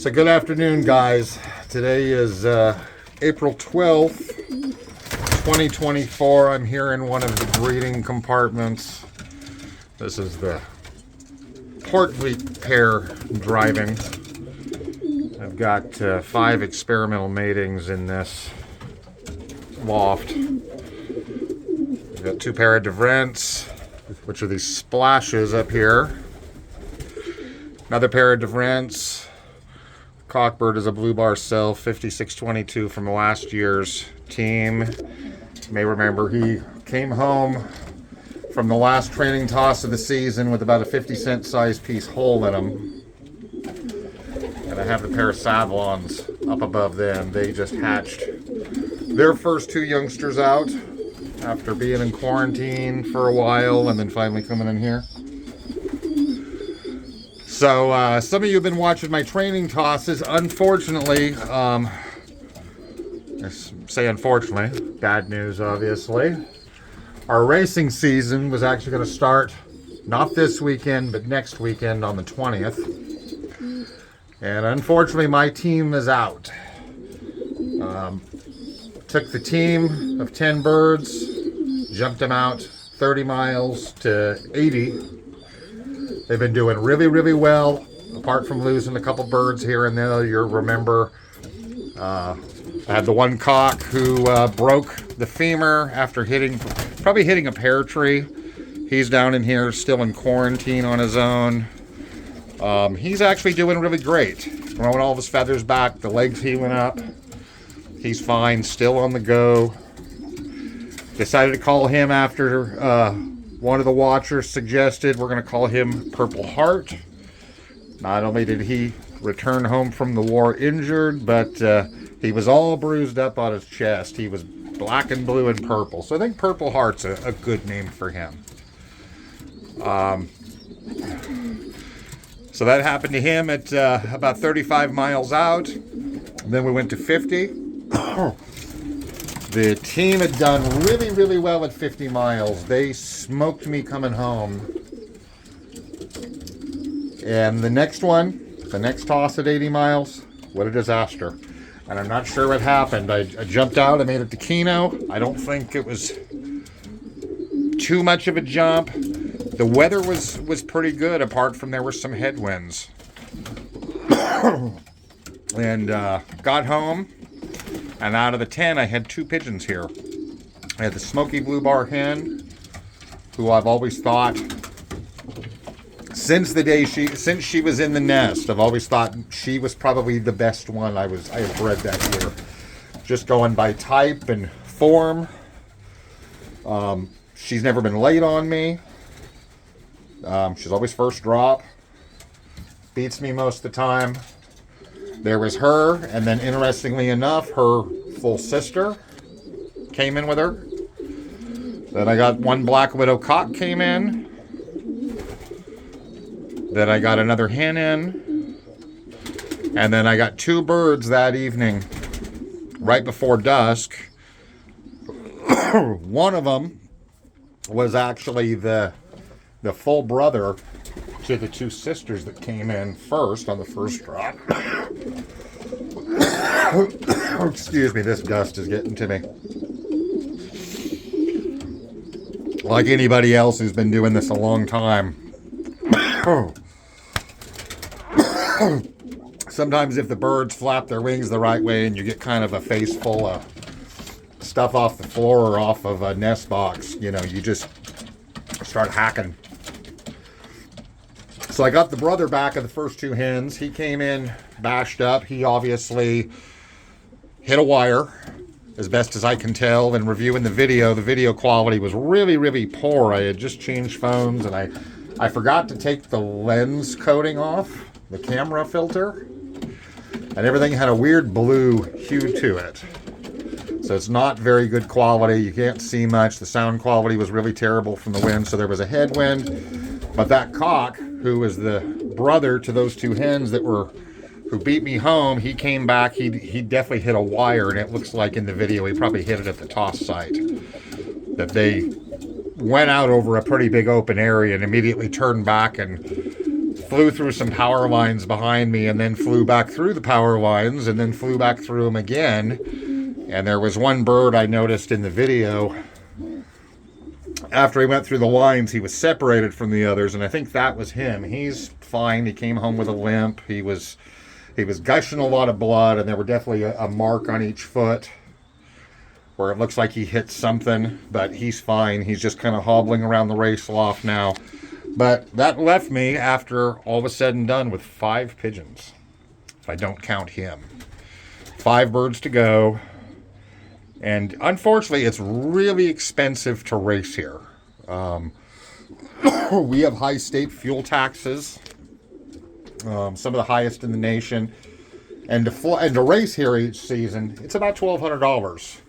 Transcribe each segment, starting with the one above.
So good afternoon, guys. Today is April 12th, 2024. I'm here in one of the breeding compartments. This is the Portweek pair driving. I've got 5 experimental matings in this loft. I've got 2 pair of Disastrous, which are these splashes up here. Another pair of Disastrous. Cockbird is a blue bar cell, 5622 from last year's team. You may remember he came home from the last training toss of the season with about a 50-cent size piece hole in him. And I have the pair of Savlons up above them. They just hatched their first 2 youngsters out after being in quarantine for a while and then finally coming in here. So some of you have been watching my training tosses. Unfortunately, I say unfortunately, bad news obviously. Our racing season was actually going to start not this weekend, but next weekend on the 20th. And unfortunately, my team is out. Took the team of 10 birds, jumped them out 30 miles to 80. They've been doing really, really well, apart from losing a couple birds here and there. You'll remember I had the one cock who broke the femur after probably hitting a pear tree. He's down in here still in quarantine on his own. He's actually doing really great. Growing all of his feathers back, the legs healing up. He's fine, still on the go. Decided to call him after one of the watchers suggested we're going to call him Purple Heart. Not only did he return home from the war injured, but he was all bruised up on his chest. He was black and blue and purple. So I think Purple Heart's a good name for him. So that happened to him at about 35 miles out. Then we went to 50. The team had done really, really well at 50 miles. They smoked me coming home. And the next toss at 80 miles, what a disaster. And I'm not sure what happened. I jumped out, I made it to Keno. I don't think it was too much of a jump. The weather was pretty good, apart from there were some headwinds. And got home. And out of the 10, I had 2 pigeons here. I had the smoky blue bar hen, who I've always thought, since she was in the nest, I've always thought she was probably the best one I have bred that year. Just going by type and form. She's never been late on me. She's always first drop. Beats me most of the time. There was her, and then interestingly enough, her full sister came in with her. Then I got one Black Widow cock came in. Then I got another hen in. And then I got 2 birds that evening, right before dusk. One of them was actually the full brother to the 2 sisters that came in first on the first drop. Excuse me, this dust is getting to me. Like anybody else who's been doing this a long time. Sometimes if the birds flap their wings the right way and you get kind of a face full of stuff off the floor or off of a nest box, you just start hacking. So I got the brother back of the first 2 hens. He came in bashed up. He obviously hit a wire, as best as I can tell. And reviewing the video quality was really, really poor. I had just changed phones, and I forgot to take the lens coating off, the camera filter, and everything had a weird blue hue to it. So it's not very good quality. You can't see much. The sound quality was really terrible from the wind, so there was a headwind. But that cock, who was the brother to those 2 hens who beat me home, he came back. He definitely hit a wire, and it looks like in the video he probably hit it at the toss site. That they went out over a pretty big open area and immediately turned back and flew through some power lines behind me and then flew back through the power lines and then flew back through them again. And there was one bird I noticed in the video. After he went through the lines, he was separated from the others, and I think that was him. He's fine. He came home with a limp. He was gushing a lot of blood, and there were definitely a mark on each foot where it looks like he hit something, but he's fine. He's just kind of hobbling around the race loft now. But that left me, after all was said and done, with 5 pigeons, if I don't count him. 5 birds to go. And unfortunately, it's really expensive to race here. We have high state fuel taxes, some of the highest in the nation. And to race here each season, it's about $1,200.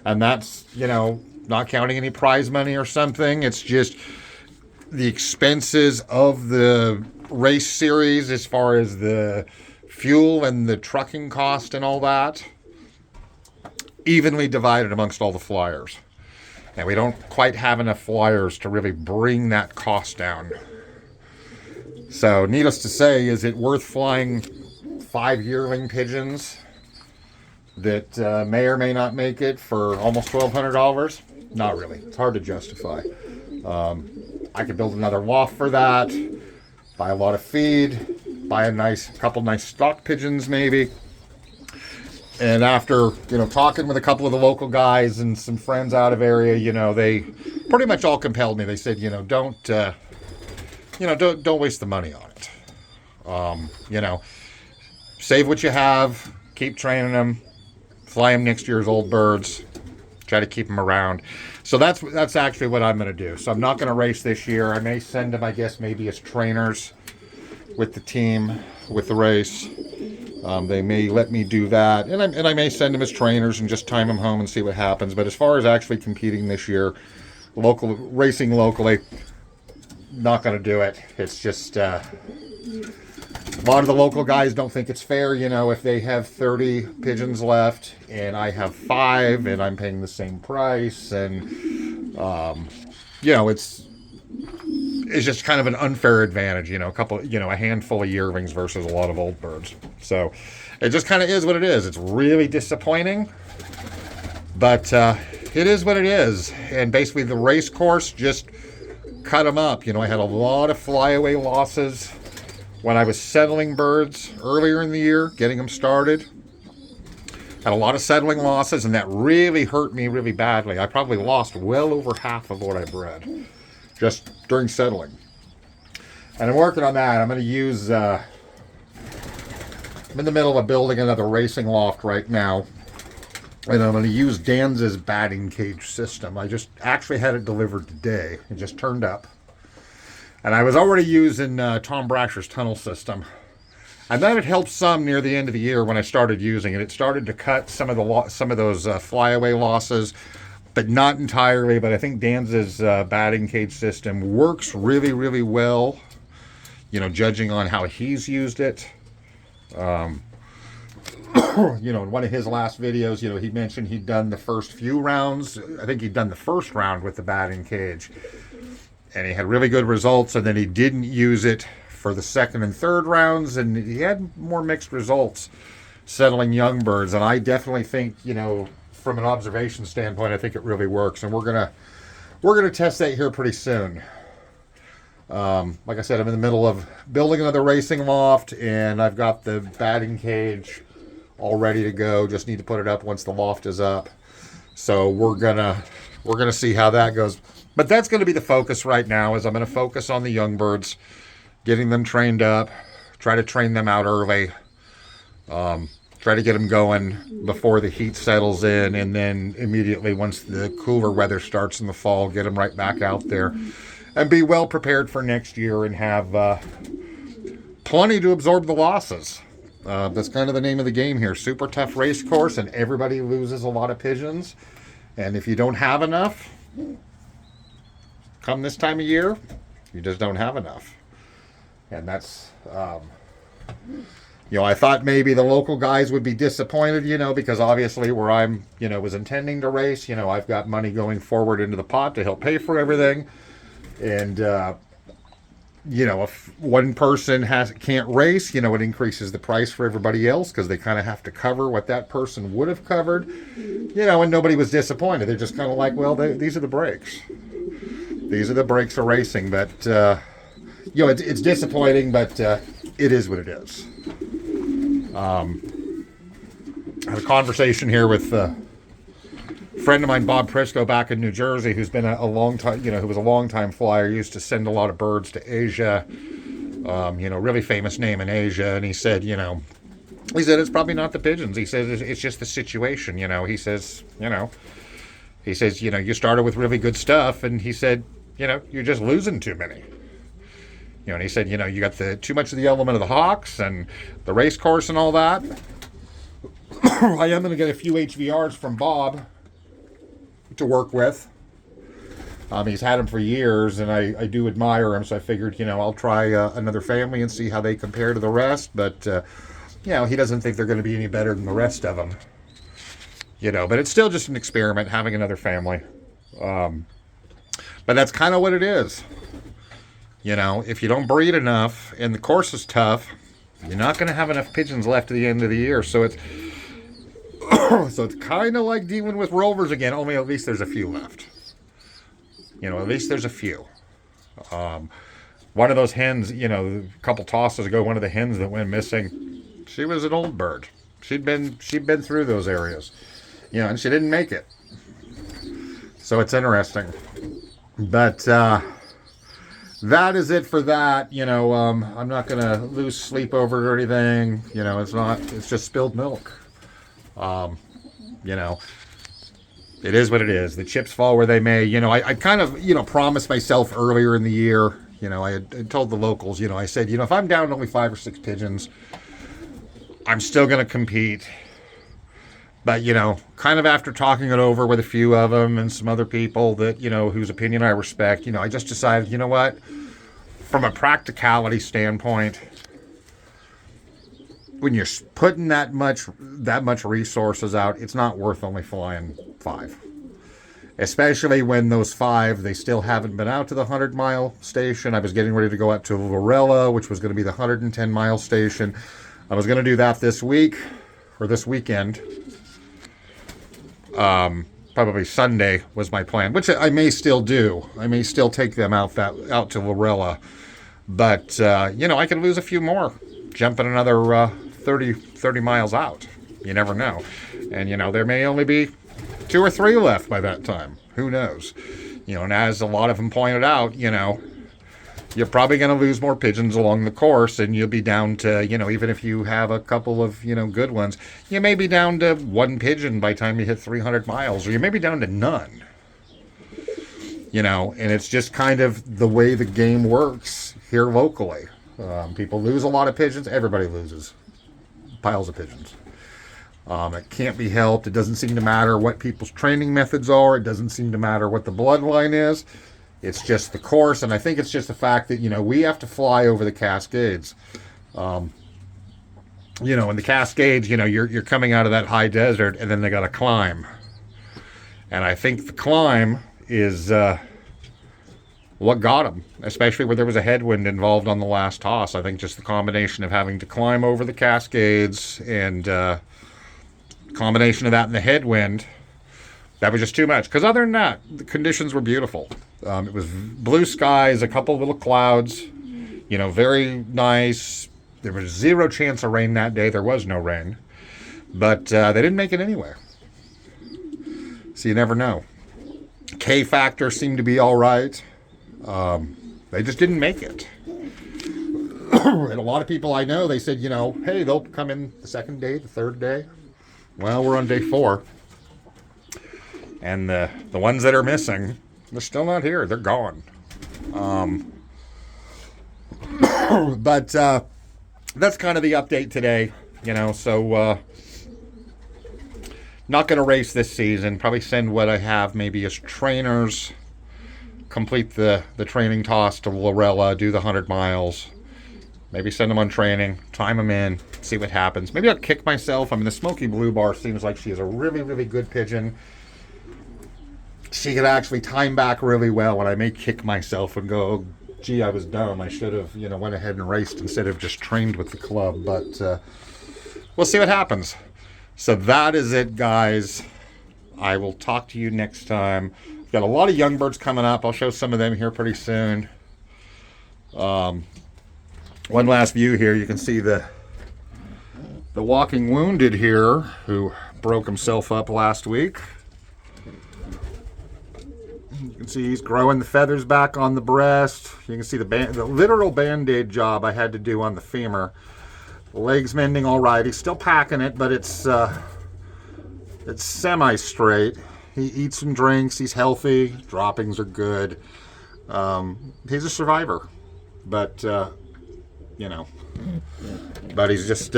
And that's, not counting any prize money or something. It's just the expenses of the race series as far as the fuel and the trucking cost and all that, evenly divided amongst all the flyers. And we don't quite have enough flyers to really bring that cost down. So needless to say, is it worth flying 5 yearling pigeons that may or may not make it for almost $1,200? Not really. It's hard to justify. I could build another loft for that, buy a lot of feed, buy a couple nice stock pigeons maybe. And after, talking with a couple of the local guys and some friends out of area, they pretty much all compelled me. They said, don't waste the money on it. Save what you have, keep training them, fly them next year's old birds, try to keep them around. So that's actually what I'm going to do. So I'm not going to race this year. I may send them, I guess, maybe as trainers with the team, with the race. They may let me do that, and I may send them as trainers and just time them home and see what happens. But as far as actually competing this year, racing locally, not going to do it. It's just a lot of the local guys don't think it's fair. If they have 30 pigeons left and I have 5 and I'm paying the same price, and it's just kind of an unfair advantage, a handful of yearlings versus a lot of old birds. So it just kind of is what it is. It's really disappointing, but it is what it is. And basically the race course just cut them up. I had a lot of flyaway losses when I was settling birds earlier in the year, getting them started. Had a lot of settling losses, and that really hurt me really badly. I probably lost well over half of what I bred just during settling. And I'm working on that. I'm going to use, I'm in the middle of building another racing loft right now. And I'm going to use Danz's batting cage system. I just actually had it delivered today. It just turned up. And I was already using Tom Brasher's tunnel system. And that had helped some near the end of the year when I started using it. It started to cut some of those flyaway losses, but not entirely. But I think Danz's batting cage system works really, really well, judging on how he's used it. In one of his last videos, he mentioned he'd done the first few rounds. I think he'd done the first round with the batting cage, and he had really good results, and then he didn't use it for the second and third rounds, and he had more mixed results settling young birds. And I definitely think, from an observation standpoint, I think it really works, and we're gonna test that here pretty soon. Like I said, I'm in the middle of building another racing loft, and I've got the batting cage all ready to go. Just need to put it up once the loft is up. So we're gonna see how that goes. But that's going to be the focus right now. Is I'm going to focus on the young birds, getting them trained up, try to train them out early, try to get them going before the heat settles in, and then immediately once the cooler weather starts in the fall, get them right back out there and be well prepared for next year and have plenty to absorb the losses. That's kind of the name of the game here. Super tough race course, and everybody loses a lot of pigeons. And if you don't have enough, come this time of year, you just don't have enough. And that's, I thought maybe the local guys would be disappointed, because obviously where I'm, was intending to race, I've got money going forward into the pot to help pay for everything. And if one person can't race, it increases the price for everybody else because they kind of have to cover what that person would have covered, and nobody was disappointed. They're just kind of like, well, these are the breaks. These are the breaks for racing. But, it's disappointing, but it is what it is. I had a conversation here with a friend of mine, Bob Prisco, back in New Jersey, who's been a long time, who was a long time flyer, used to send a lot of birds to Asia, really famous name in Asia. And he said, it's probably not the pigeons. He says it's just the situation. He says, you started with really good stuff, and he said, you're just losing too many. And he said, you got too much of the element of the hawks and the race course and all that. I am going to get a few HVRs from Bob to work with. He's had them for years, and I do admire him, so I figured, I'll try another family and see how they compare to the rest. But, he doesn't think they're going to be any better than the rest of them. But it's still just an experiment, having another family. But that's kind of what it is. If you don't breed enough and the course is tough, you're not going to have enough pigeons left at the end of the year. So it's kind of like dealing with rovers again, only at least there's a few left. At least there's a few. One of those hens, a couple tosses ago, one of the hens that went missing, she was an old bird. She'd been through those areas, and she didn't make it. So it's interesting. But that is it for that. I'm not going to lose sleep over it or anything. It's just spilled milk. It is what it is. The chips fall where they may. I kind of, promised myself earlier in the year, I had told the locals, I said, if I'm down to only 5 or 6 pigeons, I'm still going to compete. But, kind of after talking it over with a few of them and some other people that, whose opinion I respect, I just decided, what? From a practicality standpoint, when you're putting that much resources out, it's not worth only flying 5. Especially when those 5, they still haven't been out to the 100-mile station. I was getting ready to go out to Lorella, which was going to be the 110-mile station. I was going to do that this week, or this weekend. Probably Sunday was my plan, which I may still do. I may still take them out to Lorella. But, I could lose a few more, jumping another 30 miles out. You never know. And, there may only be 2 or 3 left by that time. Who knows? And as a lot of them pointed out, you're probably going to lose more pigeons along the course, and you'll be down to, even if you have a couple of, good ones, you may be down to 1 pigeon by the time you hit 300 miles, or you may be down to none. And it's just kind of the way the game works here locally. People lose a lot of pigeons. Everybody loses piles of pigeons. It can't be helped. It doesn't seem to matter what people's training methods are. It doesn't seem to matter what the bloodline is. It's just the course, and I think it's just the fact that, we have to fly over the Cascades. In the Cascades, you're coming out of that high desert, and then they got to climb. And I think the climb is what got them, especially where there was a headwind involved on the last toss. I think just the combination of having to climb over the Cascades and combination of that and the headwind, that was just too much. Because other than that, the conditions were beautiful. It was blue skies, a couple little clouds, very nice. There was 0 chance of rain that day. There was no rain. But they didn't make it anywhere. So you never know. K factor seemed to be all right. They just didn't make it. And a lot of people I know, they said, hey, they'll come in the 2nd day, the 3rd day. Well, we're on day 4. And the ones that are missing, they're still not here. They're gone. But that's kind of the update today, so not going to race this season. Probably send what I have maybe as trainers, complete the training toss to Lorella, do the 100 miles, maybe send them on training, time them in, see what happens. Maybe I'll kick myself. The Smoky Blue Bar seems like she is a really, really good pigeon. She could actually time back really well, and I may kick myself and go, Gee, I was dumb. I should have, went ahead and raced instead of just trained with the club. But we'll see what happens. So that is it, guys. I will talk to you next time. We've got a lot of young birds coming up. I'll show some of them here pretty soon. One last view here. You can see the walking wounded here who broke himself up last week. You can see he's growing the feathers back on the breast. You can see the literal band-aid job I had to do on the femur. The leg's mending all right. He's still packing it, but it's semi-straight. He eats and drinks. He's healthy. Droppings are good. He's a survivor, but but he's just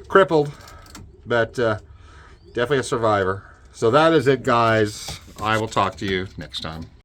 crippled, but definitely a survivor. So that is it, guys. I will talk to you next time.